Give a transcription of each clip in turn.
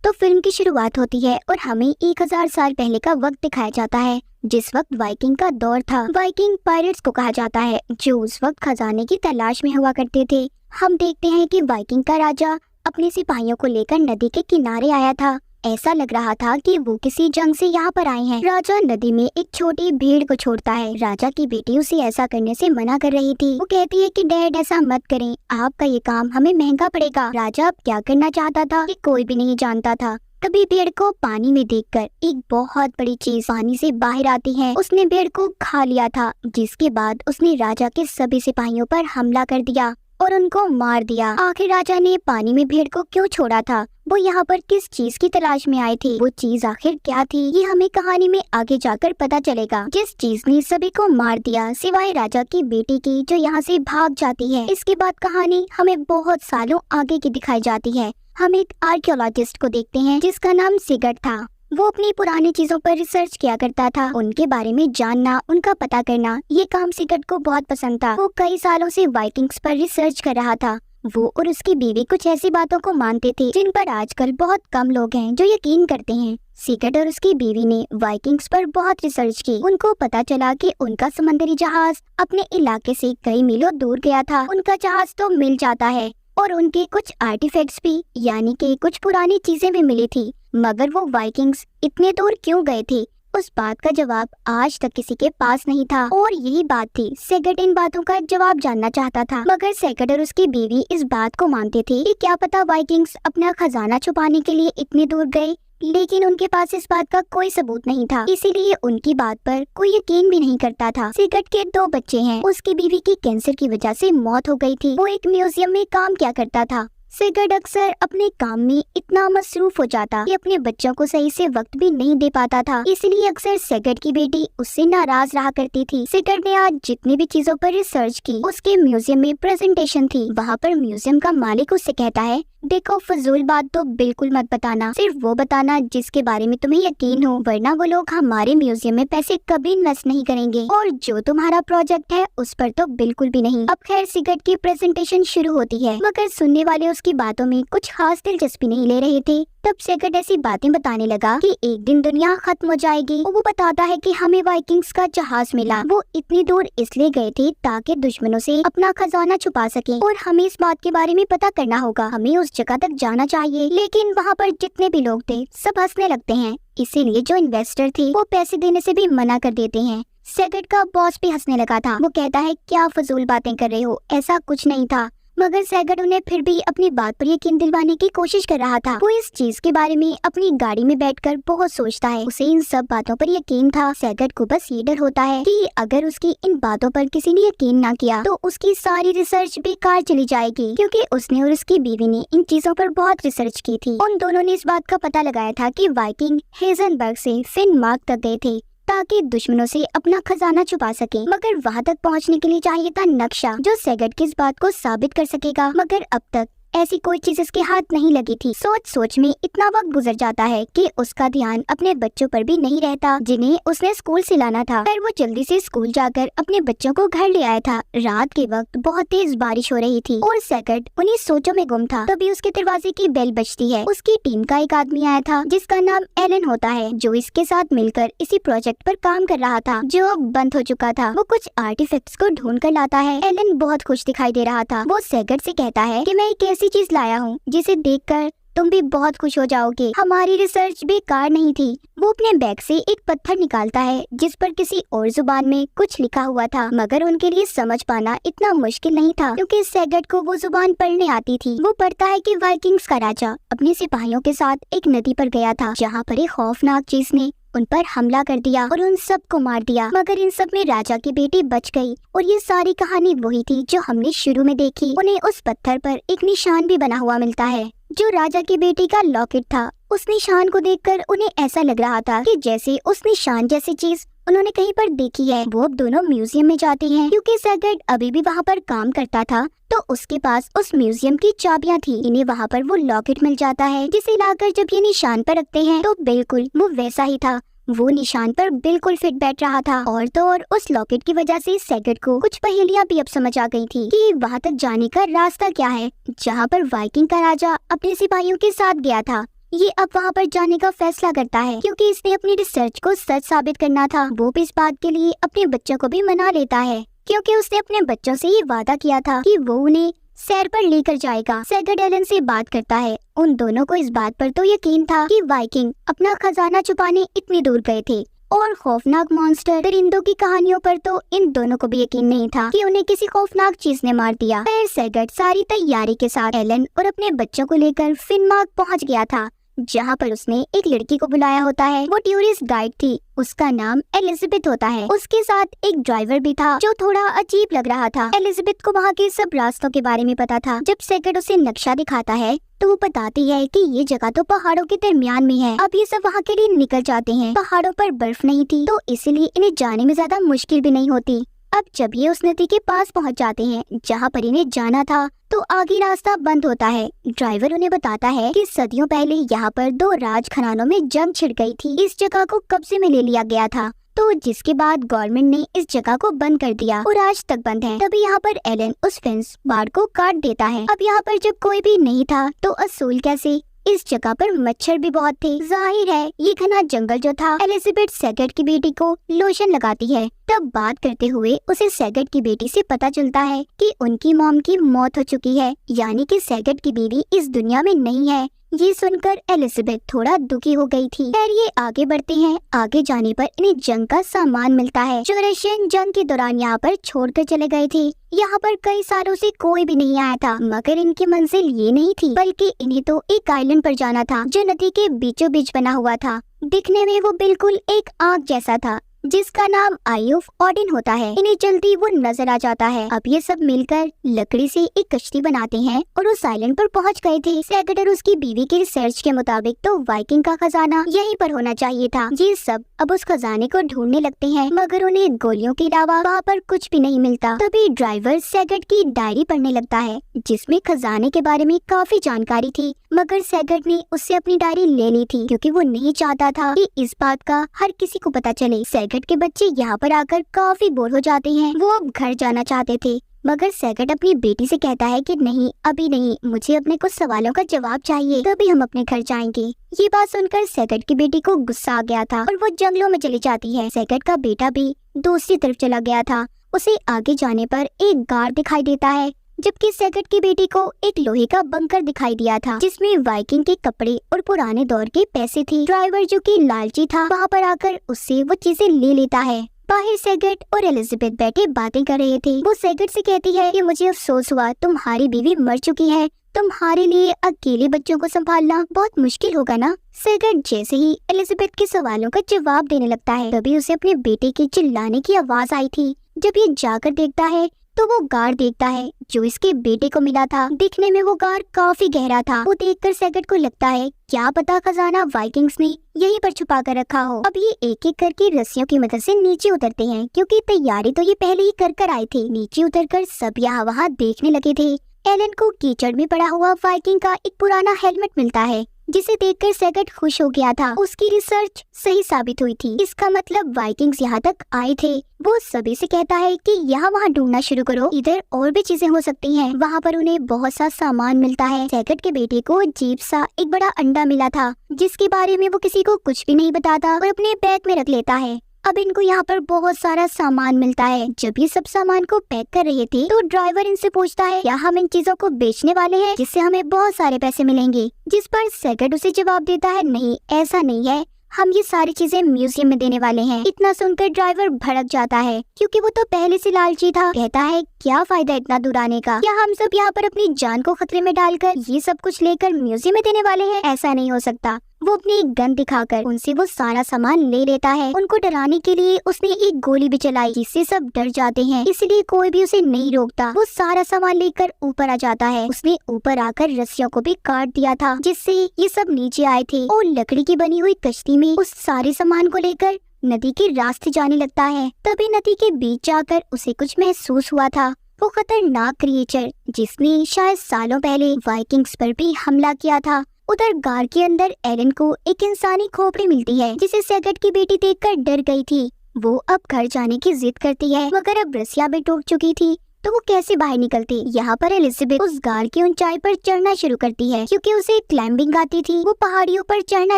तो फिल्म की शुरुआत होती है और हमें 1000 साल पहले का वक्त दिखाया जाता है, जिस वक्त वाइकिंग का दौर था। वाइकिंग पायरेट्स को कहा जाता है, जो उस वक्त खजाने की तलाश में हुआ करते थे। हम देखते हैं कि वाइकिंग का राजा अपने सिपाहियों को लेकर नदी के किनारे आया था। ऐसा लग रहा था कि वो किसी जंग से यहाँ पर आए हैं। राजा नदी में एक छोटी भेड़ को छोड़ता है। राजा की बेटी उसे ऐसा करने से मना कर रही थी। वो कहती है कि डैड ऐसा मत करें, आपका ये काम हमें महंगा पड़ेगा। राजा अब क्या करना चाहता था कि कोई भी नहीं जानता था। तभी भेड़ को पानी में देखकर एक बहुत बड़ी चीज पानी से बाहर आती है। उसने भेड़ को खा लिया था, जिसके बाद उसने राजा के सभी सिपाहियों पर हमला कर दिया और उनको मार दिया। आखिर राजा ने पानी में भेड़ को क्यों छोड़ा था? वो यहाँ पर किस चीज की तलाश में आए थे? वो चीज आखिर क्या थी? ये हमें कहानी में आगे जाकर पता चलेगा। जिस चीज ने सभी को मार दिया सिवाय राजा की बेटी की, जो यहाँ से भाग जाती है। इसके बाद कहानी हमें बहुत सालों आगे की दिखाई जाती है। हम एक आर्कियोलॉजिस्ट को देखते हैं जिसका नाम सिगर्ट था। वो अपनी पुरानी चीजों पर रिसर्च किया करता था। उनके बारे में जानना, उनका पता करना, ये काम सिगर्ट को बहुत पसंद था। वो कई सालों से वाइकिंग्स पर रिसर्च कर रहा था। वो और उसकी बीवी कुछ ऐसी बातों को मानते थे जिन पर आजकल बहुत कम लोग हैं जो यकीन करते हैं। सिगर्ट और उसकी बीवी ने वाइकिंग्स पर बहुत रिसर्च की। उनको पता चला कि उनका समंदरी जहाज अपने इलाके से कई मीलों दूर गया था। उनका जहाज तो मिल जाता है और उनके कुछ आर्टिफैक्ट्स भी, यानी कि कुछ पुरानी चीजें भी मिली थी, मगर वो वाइकिंग्स इतने दूर क्यों गए थे? उस बात का जवाब आज तक किसी के पास नहीं था। और यही बात थी, सिगर्ट इन बातों का जवाब जानना चाहता था। मगर सिगर्ट और उसकी बीवी इस बात को मानते थे कि क्या पता वाइकिंग्स अपना खजाना छुपाने के लिए इतने दूर गए, लेकिन उनके पास इस बात का कोई सबूत नहीं था, इसीलिए उनकी बात पर कोई यकीन भी नहीं करता था। सिगर्ट के 2 बच्चे हैं। उसकी बीवी की कैंसर की वजह से मौत हो गई थी। वो एक म्यूजियम में काम किया करता था। सिगर्ट अक्सर अपने काम में इतना मसरूफ हो जाता कि अपने बच्चों को सही से वक्त भी नहीं दे पाता था, इसलिए अक्सर सिगर्ट की बेटी उससे नाराज रहा करती थी। सिगर्ट ने आज जितनी भी चीजों पर रिसर्च की, उसके म्यूजियम में प्रेजेंटेशन थी। वहाँ पर म्यूजियम का मालिक उससे कहता है, देखो फजूल बात तो बिल्कुल मत बताना, सिर्फ वो बताना जिसके बारे में तुम्हें यकीन हो, वरना वो लोग हमारे म्यूजियम में पैसे कभी इन्वेस्ट नहीं करेंगे, और जो तुम्हारा प्रोजेक्ट है उस पर तो बिल्कुल भी नहीं। अब खैर सिगर्ट की प्रेजेंटेशन शुरू होती है, मगर सुनने वाले उसकी बातों में कुछ खास दिलचस्पी नहीं ले रहे थे। तब सिगर्ट ऐसी बातें बताने लगा कि एक दिन दुनिया खत्म हो जाएगी। वो बताता है कि हमें वाइकिंग्स का जहाज मिला। वो इतनी दूर इसलिए गए थे ताकि दुश्मनों से अपना खजाना छुपा सके, और हमें इस बात के बारे में पता करना होगा। हमें उस जगह तक जाना चाहिए। लेकिन वहाँ पर जितने भी लोग थे सब हंसने लगते हैं, इसीलिए जो इन्वेस्टर थे वो पैसे देने से भी मना कर देते हैं। सिगर्ट का बॉस भी हंसने लगा था। वो कहता है, क्या फजूल बातें कर रहे हो, ऐसा कुछ नहीं था। मगर सिगर्ट उन्हें फिर भी अपनी बात पर यकीन दिलवाने की कोशिश कर रहा था। वो इस चीज के बारे में अपनी गाड़ी में बैठकर बहुत सोचता है। उसे इन सब बातों पर यकीन था। सिगर्ट को बस ये डर होता है कि अगर उसकी इन बातों पर किसी ने यकीन ना किया तो उसकी सारी रिसर्च बेकार चली जाएगी, क्योंकि उसने और उसकी बीवी ने इन चीजों पर बहुत रिसर्च की थी। उन दोनों ने इस बात का पता लगाया था कि वाइकिंग हेजनबर्ग से फिनमार्क तक गए थे ताकि दुश्मनों से अपना खजाना छुपा सके। मगर वहां तक पहुंचने के लिए चाहिए था नक्शा, जो सिगर्ट की इस बात को साबित कर सकेगा। मगर अब तक ऐसी कोई चीज उसके हाथ नहीं लगी थी। सोच सोच में इतना वक्त गुजर जाता है कि उसका ध्यान अपने बच्चों पर भी नहीं रहता, जिन्हें उसने स्कूल से लाना था। फिर वो जल्दी से स्कूल जाकर अपने बच्चों को घर ले आया था। रात के वक्त बहुत तेज बारिश हो रही थी और सिगर्ट उन्हीं सोचों में गुम था। तभी उसके दरवाजे की बेल बजती है। उसकी टीम का एक आदमी आया था जिसका नाम एलन होता है, जो इसके साथ मिलकर इसी प्रोजेक्ट पर काम कर रहा था, जो अब बंद हो चुका था। वो कुछ आर्टिफैक्ट्स को ढूंढ कर लाता है। एलन बहुत खुश दिखाई दे रहा था। वो सिगर्ट से कहता है कि मैं एक ऐसी चीज लाया हूँ जिसे देखकर तुम भी बहुत खुश हो जाओगे। हमारी रिसर्च बेकार नहीं थी। वो अपने बैग से एक पत्थर निकालता है जिस पर किसी और जुबान में कुछ लिखा हुआ था, मगर उनके लिए समझ पाना इतना मुश्किल नहीं था क्योंकि सिगर्ट को वो जुबान पढ़ने आती थी। वो पढ़ता है कि वाइकिंग्स का राजा अपने सिपाहियों के साथ एक नदी पर गया था, जहाँ पर एक खौफनाक चीज ने उन पर हमला कर दिया और उन सबको मार दिया, मगर इन सब में राजा की बेटी बच गई। और ये सारी कहानी वही थी जो हमने शुरू में देखी। उन्हें उस पत्थर पर एक निशान भी बना हुआ मिलता है जो राजा की बेटी का लॉकेट था। उस निशान को देखकर उन्हें ऐसा लग रहा था कि जैसे उस निशान जैसी चीज उन्होंने कहीं पर देखी है। वो अब दोनों म्यूजियम में जाते हैं क्योंकि सिगर्ट अभी भी वहाँ पर काम करता था, तो उसके पास उस म्यूजियम की चाबियां थी। इन्हें वहाँ पर वो लॉकेट मिल जाता है, जिसे लाकर जब ये निशान पर रखते हैं तो बिल्कुल वो वैसा ही था। वो निशान पर बिल्कुल फिट बैठ रहा था। और तो और उस लॉकेट की वजह से सिगर्ट को कुछ पहेलियां भी अब समझ आ गई थी कि वहाँ तक जाने का रास्ता क्या है, जहाँ पर वाइकिंग का राजा अपने सिपाहियों के साथ गया था। ये अब वहाँ पर जाने का फैसला करता है क्योंकि इसने अपनी रिसर्च को सच साबित करना था। वो भी इस बात के लिए अपने बच्चों को भी मना लेता है क्योंकि उसने अपने बच्चों से ये वादा किया था कि वो उन्हें सैर पर लेकर जाएगा। सैगट एलन से बात करता है। उन दोनों को इस बात पर तो यकीन था कि वाइकिंग अपना खजाना छुपाने इतनी दूर गए थे और खौफनाक मॉन्स्टर परिंदों की कहानियों पर तो इन दोनों को भी यकीन नहीं था कि उन्हें किसी खौफनाक चीज ने मार दिया। फिर सैगट सारी तैयारी के साथ एलन और अपने बच्चों को लेकर फिनमार्क पहुंच गया था, जहाँ पर उसने एक लड़की को बुलाया होता है। वो टूरिस्ट गाइड थी, उसका नाम एलिजाबेथ होता है। उसके साथ एक ड्राइवर भी था जो थोड़ा अजीब लग रहा था। एलिजाबेथ को वहाँ के सब रास्तों के बारे में पता था। जब सैगट उसे नक्शा दिखाता है तो वो बताती है कि ये जगह तो पहाड़ों के दरमियान में है। अब ये सब वहाँ के लिए निकल जाते हैं। पहाड़ों पर बर्फ नहीं थी तो इसलिए इन्हें जाने में ज्यादा मुश्किल भी नहीं होती। अब जब ये उस नदी के पास पहुंच जाते हैं जहां पर इन्हें जाना था तो आगे रास्ता बंद होता है। ड्राइवर उन्हें बताता है कि सदियों पहले यहाँ पर 2 राज खदानों में जंग छिड़ गई थी। इस जगह को कब्जे में ले लिया गया था, तो जिसके बाद गवर्नमेंट ने इस जगह को बंद कर दिया और आज तक बंद है। तभी यहाँ पर एलन उस फेंस बाड़ को काट देता है। अब यहाँ पर जब कोई भी नहीं था तो असूल कैसे? इस जगह पर मच्छर भी बहुत थे। जाहिर है ये घना जंगल जो था। एलिजाबेथ सैगट की बेटी को लोशन लगाती है। तब बात करते हुए उसे सैगट की बेटी से पता चलता है कि उनकी मॉम की मौत हो चुकी है, यानी कि सैगट की बीवी इस दुनिया में नहीं है। ये सुनकर एलिजाबेथ थोड़ा दुखी हो गई थी। फिर ये आगे बढ़ते हैं। आगे जाने पर इन्हें जंग का सामान मिलता है जो रशियन जंग के दौरान यहाँ पर छोड़कर चले गए थे। यहाँ पर कई सालों से कोई भी नहीं आया था, मगर इनकी मंजिल ये नहीं थी, बल्कि इन्हें तो एक आइलैंड पर जाना था जो नदी के बीचों बीच बना हुआ था। दिखने में वो बिल्कुल एक आग जैसा था जिसका नाम आई ऑफ ओडिन होता है। इन्हें जल्दी वो नजर आ जाता है। अब ये सब मिलकर लकड़ी से एक कश्ती बनाते हैं और उस आइलैंड पर पहुंच गए थे। सैगट और उसकी बीवी की रिसर्च के मुताबिक तो वाइकिंग का खजाना यहीं पर होना चाहिए था। ये सब अब उस खजाने को ढूंढने लगते हैं, मगर उन्हें गोलियों के अलावा वहाँ पर कुछ भी नहीं मिलता। तभी ड्राइवर सैगट की डायरी पढ़ने लगता है जिसमें खजाने के बारे में काफी जानकारी थी, मगर सैगट ने उससे अपनी डायरी ले ली थी क्योंकि वो नहीं चाहता था कि इस बात का हर किसी को पता चले। सैगट के बच्चे यहाँ पर आकर काफी बोर हो जाते हैं। वो अब घर जाना चाहते थे, मगर सैगट अपनी बेटी से कहता है कि नहीं, अभी नहीं, मुझे अपने कुछ सवालों का जवाब चाहिए, तभी हम अपने घर जाएंगे। ये बात सुनकर सैगट की बेटी को गुस्सा आ गया था और वो जंगलों में चली जाती है। सैगट का बेटा भी दूसरी तरफ चला गया था। उसे आगे जाने पर एक गार्ड दिखाई देता है, जबकि सैगट की बेटी को एक लोहे का बंकर दिखाई दिया था जिसमें वाइकिंग के कपड़े और पुराने दौर के पैसे थे। ड्राइवर जो कि लालची था वहाँ पर आकर उससे वो चीजें ले लेता है। बाहर सैगट और एलिजाबेथ बैठे बातें कर रहे थे। वो सैगट से कहती है कि मुझे अफसोस हुआ, तुम्हारी बीवी मर चुकी है, तुम्हारे लिए अकेले बच्चों को संभालना बहुत मुश्किल होगा ना। सैगट जैसे ही एलिजाबेथ के सवालों का जवाब देने लगता है तभी उसे अपने बेटे के चिल्लाने की आवाज आई थी। जब ये जाकर देखता है तो वो गार देखता है जो इसके बेटे को मिला था। दिखने में वो गार काफी गहरा था। वो देखकर सैगट को लगता है क्या पता खजाना वाइकिंग्स ने यहीं पर छुपा कर रखा हो। अब ये एक एक करके रस्सियों की मदद से नीचे उतरते हैं क्योंकि तैयारी तो ये पहले ही कर आए थे। नीचे उतरकर सब यहाँ वहाँ देखने लगे थे। एलन को कीचड़ में पड़ा हुआ वाइकिंग का एक पुराना हेलमेट मिलता है जिसे देखकर सैगट खुश हो गया था। उसकी रिसर्च सही साबित हुई थी, इसका मतलब वाइकिंग्स यहाँ तक आए थे। वो सभी से कहता है कि यहाँ वहाँ ढूंढना शुरू करो, इधर और भी चीजें हो सकती हैं। वहाँ पर उन्हें बहुत सा सामान मिलता है। सैगट के बेटे को अजीब सा एक बड़ा अंडा मिला था जिसके बारे में वो किसी को कुछ भी नहीं बताता और अपने बैग में रख लेता है। अब इनको यहाँ पर बहुत सारा सामान मिलता है। जब ये सब सामान को पैक कर रहे थे तो ड्राइवर इनसे पूछता है क्या हम इन चीजों को बेचने वाले हैं जिससे हमें बहुत सारे पैसे मिलेंगे, जिस पर सैगट उसे जवाब देता है नहीं, ऐसा नहीं है, हम ये सारी चीजें म्यूजियम में देने वाले हैं। इतना सुनकर ड्राइवर भड़क जाता है क्योंकि वो तो पहले से लालची था। कहता है क्या फायदा इतना दूर आने का, क्या हम सब यहाँ पर अपनी जान को खतरे में डालकर ये सब कुछ लेकर म्यूजियम में देने वाले हैं, ऐसा नहीं हो सकता। वो अपनी एक गन दिखाकर उनसे वो सारा सामान ले लेता है। उनको डराने के लिए उसने एक गोली भी चलाई जिससे सब डर जाते हैं, इसलिए कोई भी उसे नहीं रोकता। वो सारा सामान लेकर ऊपर आ जाता है। उसने ऊपर आकर रस्सियों को भी काट दिया था जिससे ये सब नीचे आए थे और लकड़ी की बनी हुई कश्ती में उस सारे सामान को लेकर नदी के रास्ते जाने लगता है। तभी नदी के बीच जाकर उसे कुछ महसूस हुआ था। वो खतरनाक क्रिएचर जिसने शायद सालों पहले वाइकिंग्स पर भी हमला किया था। उधर गार के अंदर एलन को एक इंसानी खोपड़ी मिलती है जिसे सैगट की बेटी देखकर डर गई थी। वो अब घर जाने की जिद करती है, मगर अब रस्सियां भी टूट चुकी थी तो वो कैसे बाहर निकलते। यहाँ पर एलिजाबेथ उस गार की ऊंचाई पर चढ़ना शुरू करती है क्योंकि उसे क्लाइंबिंग आती थी। वो पहाड़ियों पर चढ़ना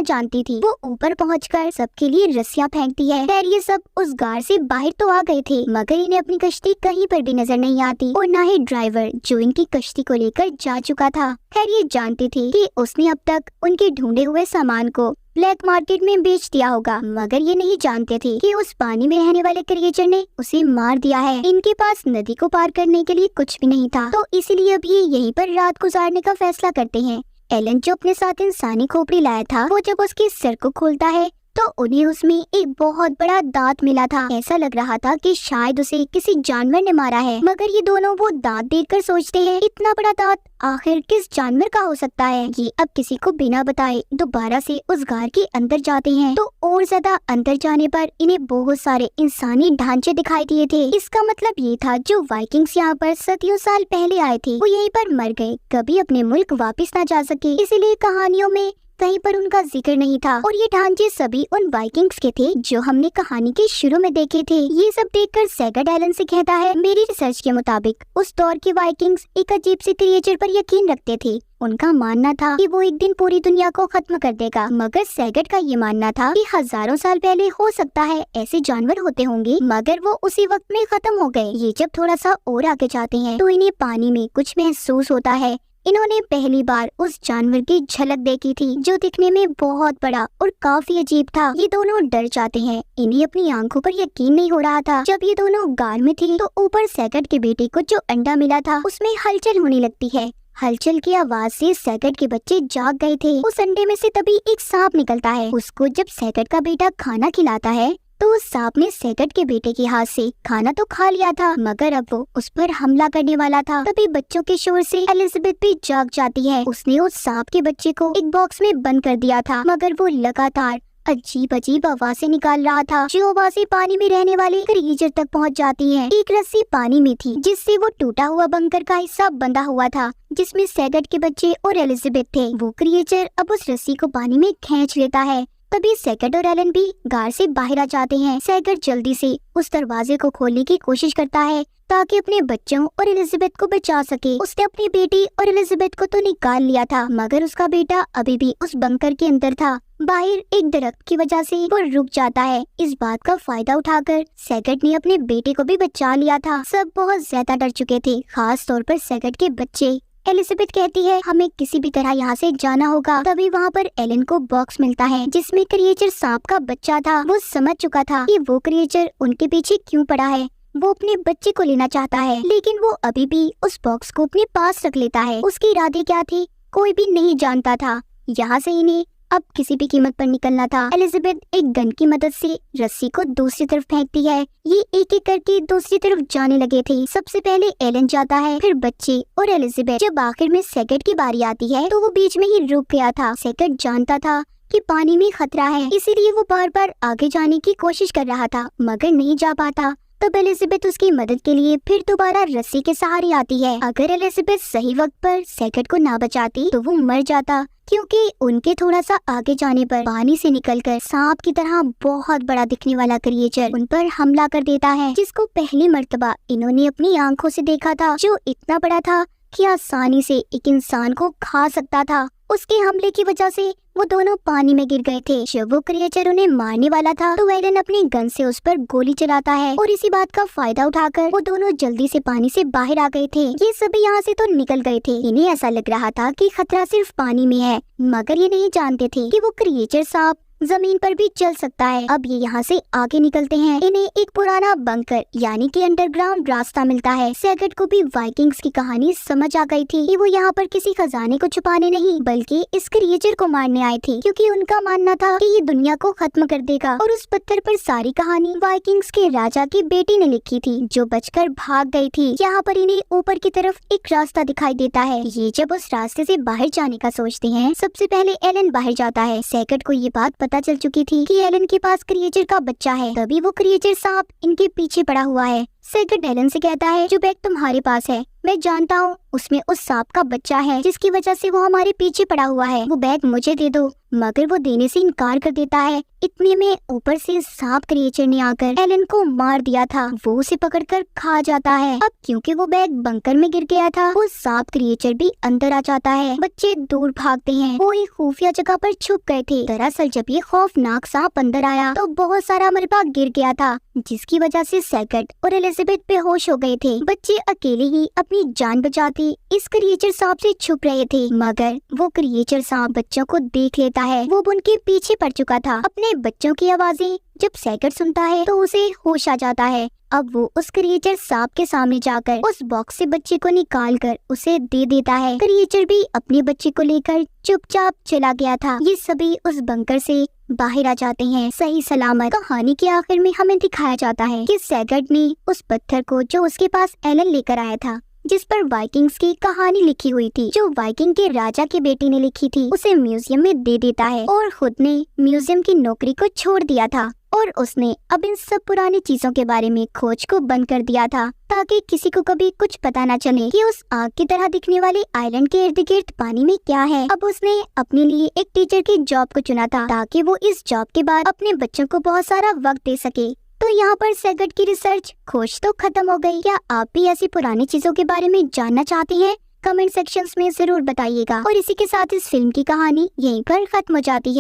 जानती थी। वो ऊपर पहुंचकर सबके लिए रस्सियां फेंकती है। खैर ये सब उस गार से बाहर तो आ गए थे मगर इन्हें अपनी कश्ती कहीं पर भी नजर नहीं आती और न ही ड्राइवर जो इनकी कश्ती को लेकर जा चुका था। खैर ये जानती थी कि उसने अब तक उनके ढूंढे हुए सामान को ब्लैक मार्केट में बेच दिया होगा मगर ये नहीं जानते थे कि उस पानी में रहने वाले क्रिएचर ने उसे मार दिया है। इनके पास नदी को पार करने के लिए कुछ भी नहीं था तो इसीलिए अब ये यहीं पर रात गुजारने का फैसला करते हैं। एलन जो अपने साथ इंसानी खोपड़ी लाया था वो जब उसके सिर को खोलता है तो उन्हें उसमें एक बहुत बड़ा दांत मिला था। ऐसा लग रहा था कि शायद उसे किसी जानवर ने मारा है मगर ये दोनों वो दांत देखकर सोचते हैं इतना बड़ा दांत आखिर किस जानवर का हो सकता है। ये अब किसी को बिना बताए दोबारा से उस गार के अंदर जाते हैं तो और ज्यादा अंदर जाने पर इन्हें बहुत सारे इंसानी ढांचे दिखाई दिए थे। इसका मतलब ये था जो वाइकिंग्स यहाँ पर सदियों साल पहले आए थे वो यहीं पर मर गए, कभी अपने मुल्क वापस न जा सके, इसीलिए कहानियों में कहीं पर उनका जिक्र नहीं था। और ये ढांचे सभी उन वाइकिंग्स के थे जो हमने कहानी के शुरू में देखे थे। ये सब देखकर सैगर्ट एलन से कहता है मेरी रिसर्च के मुताबिक उस दौर के वाइकिंग्स एक अजीब से क्रिएचर पर यकीन रखते थे। उनका मानना था कि वो एक दिन पूरी दुनिया को खत्म कर देगा मगर सैगर्ट का ये मानना था कि हजारों साल पहले हो सकता है ऐसे जानवर होते होंगे मगर वो उसी वक्त में खत्म हो गए। ये जब थोड़ा सा और आगे जाते हैं तो इन्हें पानी में कुछ महसूस होता है। इन्होंने पहली बार उस जानवर की झलक देखी थी जो दिखने में बहुत बड़ा और काफी अजीब था। ये दोनों डर जाते हैं, इन्हें अपनी आंखों पर यकीन नहीं हो रहा था। जब ये दोनों गार में थे तो ऊपर सैगर्ट के बेटे को जो अंडा मिला था उसमें हलचल होने लगती है। हलचल की आवाज से सैगर्ट के बच्चे जाग गए थे। उस अंडे में से तभी एक सांप निकलता है। उसको जब सैगर्ट का बेटा खाना खिलाता है तो उस सांप ने सैगर्ट के बेटे के हाथ से खाना तो खा लिया था मगर अब वो उस पर हमला करने वाला था। तभी बच्चों के शोर से एलिजाबेथ भी जाग जाती है। उसने उस सांप के बच्चे को एक बॉक्स में बंद कर दिया था मगर वो लगातार अजीब अजीब आवाजें निकाल रहा था जो आवाजें पानी में रहने वाले क्रिएचर तक पहुंच जाती हैं। एक रस्सी पानी में थी जिससे वो टूटा हुआ बंकर का हिस्सा बंधा हुआ था जिसमें सैगर्ट के बच्चे और एलिजाबेथ थे। वो क्रिएचर अब उस रस्सी को पानी में खींच लेता है। तभी सैगर्ट और एलन भी गार से बाहर आ जाते हैं। सैगर्ट जल्दी से उस दरवाजे को खोलने की कोशिश करता है ताकि अपने बच्चों और एलिजाबेथ को बचा सके। उसने अपनी बेटी और एलिजाबेथ को तो निकाल लिया था मगर उसका बेटा अभी भी उस बंकर के अंदर था। बाहर एक दरख्त की वजह से वो रुक जाता है। इस बात का फायदा उठाकर सैगर्ट ने अपने बेटे को भी बचा लिया था। सब बहुत ज्यादा डर चुके थे, खास तौर पर सैगर्ट के बच्चे। एलिजाबेथ कहती है हमें किसी भी तरह यहाँ से जाना होगा। तभी वहाँ पर एलन को बॉक्स मिलता है जिसमें क्रिएचर सांप का बच्चा था। वो समझ चुका था कि वो क्रिएचर उनके पीछे क्यों पड़ा है। वो अपने बच्चे को लेना चाहता है लेकिन वो अभी भी उस बॉक्स को अपने पास रख लेता है। उसके इरादे क्या थे कोई भी नहीं जानता था। यहाँ से इन्हें अब किसी भी कीमत पर निकलना था। एलिजाबेथ एक गन की मदद से रस्सी को दूसरी तरफ फेंकती है। ये एक एक करके दूसरी तरफ जाने लगे थे। सबसे पहले एलन जाता है, फिर बच्चे और एलिजाबेथ। जब आखिर में सैगर्ट की बारी आती है तो वो बीच में ही रुक गया था। सैगर्ट जानता था कि पानी में खतरा है, इसीलिए वो बार बार आगे जाने की कोशिश कर रहा था मगर नहीं जा पाता। तब एलिजाबेथ उसकी मदद के लिए फिर दोबारा रस्सी के सहारे आती है। अगर एलिजाबेथ सही वक्त पर सैगर्ट को ना बचाती तो वो मर जाता क्योंकि उनके थोड़ा सा आगे जाने पर पानी से निकलकर सांप की तरह बहुत बड़ा दिखने वाला क्रिएचर उन पर हमला कर देता है जिसको पहली मर्तबा इन्होंने अपनी आंखों से देखा था, जो इतना बड़ा था कि आसानी से एक इंसान को खा सकता था। उसके हमले की वजह से वो दोनों पानी में गिर गए थे। जब वो क्रिएचर उन्हें मारने वाला था तो एलन अपनी गन से उस पर गोली चलाता है और इसी बात का फायदा उठाकर वो दोनों जल्दी से पानी से बाहर आ गए थे। ये सभी यहाँ से तो निकल गए थे। इन्हें ऐसा लग रहा था कि खतरा सिर्फ पानी में है मगर ये नहीं जानते थे कि वो क्रिएचर सांप जमीन पर भी चल सकता है। अब ये यहाँ से आगे निकलते हैं। इन्हें एक पुराना बंकर यानी कि अंडरग्राउंड रास्ता मिलता है। सैगर्ट को भी वाइकिंग्स की कहानी समझ आ गई थी कि वो यहाँ पर किसी खजाने को छुपाने नहीं बल्कि इस क्रिएचर को मारने आए थे, क्योंकि उनका मानना था कि ये दुनिया को खत्म कर देगा। और उस पत्थर पर सारी कहानी वाइकिंग्स के राजा की बेटी ने लिखी थी जो बचकर भाग गई थी। यहाँ पर इन्हें ऊपर की तरफ एक रास्ता दिखाई देता है। ये जब उस रास्ते से बाहर जाने का सोचते हैं, सबसे पहले एलन बाहर जाता है। सैगर्ट को ये बात पता चल चुकी थी कि एलन के पास क्रिएचर का बच्चा है। तभी वो क्रिएचर सांप इनके पीछे पड़ा हुआ है। सैगर्ट एलन से कहता है, जो बैग तुम्हारे पास है मैं जानता हूँ उसमें उस सांप का बच्चा है जिसकी वजह से वो हमारे पीछे पड़ा हुआ है, वो बैग मुझे दे दो। मगर वो देने से इनकार कर देता है। इतने में ऊपर से सांप क्रिएचर ने आकर एलन को मार दिया था। वो उसे पकड़कर खा जाता है। अब क्योंकि वो बैग बंकर में गिर गया था, वो सांप क्रिएचर भी अंदर आ जाता है। बच्चे दूर भागते हैं। वो एक खुफिया जगह पर छुप गए थे। दरअसल जब ये खौफनाक सांप अंदर आया तो बहुत सारा मलबा गिर गया था, जिसकी वजह से सैगर्ट और एलिजाबेथ बेहोश हो गए थे। बच्चे अकेले ही अपनी जान बचाते इस क्रिएचर सांप से छुप रहे थे, मगर वो क्रिएचर सांप बच्चों को देख लेता है। वो उनके पीछे पड़ चुका था। अपने बच्चों की आवाजें जब सैगर्ट सुनता है तो उसे होश आ जाता है। अब वो उस क्रिएचर सांप के सामने जाकर उस बॉक्स से बच्चे को निकालकर उसे दे देता है। क्रिएचर भी अपने बच्चे को लेकर चुपचाप चला गया था। ये सभी उस बंकर से बाहर आ जाते हैं सही सलामत। कहानी के आखिर में हमें दिखाया जाता है कि सैगर्ट ने उस पत्थर को जो उसके पास एलन लेकर आया था, जिस पर वाइकिंग्स की कहानी लिखी हुई थी, जो वाइकिंग के राजा के बेटे ने लिखी थी, उसे म्यूजियम में दे देता है और खुद ने म्यूजियम की नौकरी को छोड़ दिया था। और उसने अब इन सब पुरानी चीजों के बारे में खोज को बंद कर दिया था, ताकि किसी को कभी कुछ पता न चले कि उस आग की तरह दिखने वाले आइलैंड के इर्द गिर्द पानी में क्या है। अब उसने अपने लिए एक टीचर की जॉब को चुना था, ताकि वो इस जॉब के बाद अपने बच्चों को बहुत सारा वक्त दे सके। तो यहाँ पर सैगर्ट की रिसर्च खोज तो खत्म हो गई। क्या आप भी ऐसी पुरानी चीजों के बारे में जानना चाहते हैं? कमेंट सेक्शंस में जरूर बताइएगा। और इसी के साथ इस फिल्म की कहानी यहीं पर खत्म हो जाती है।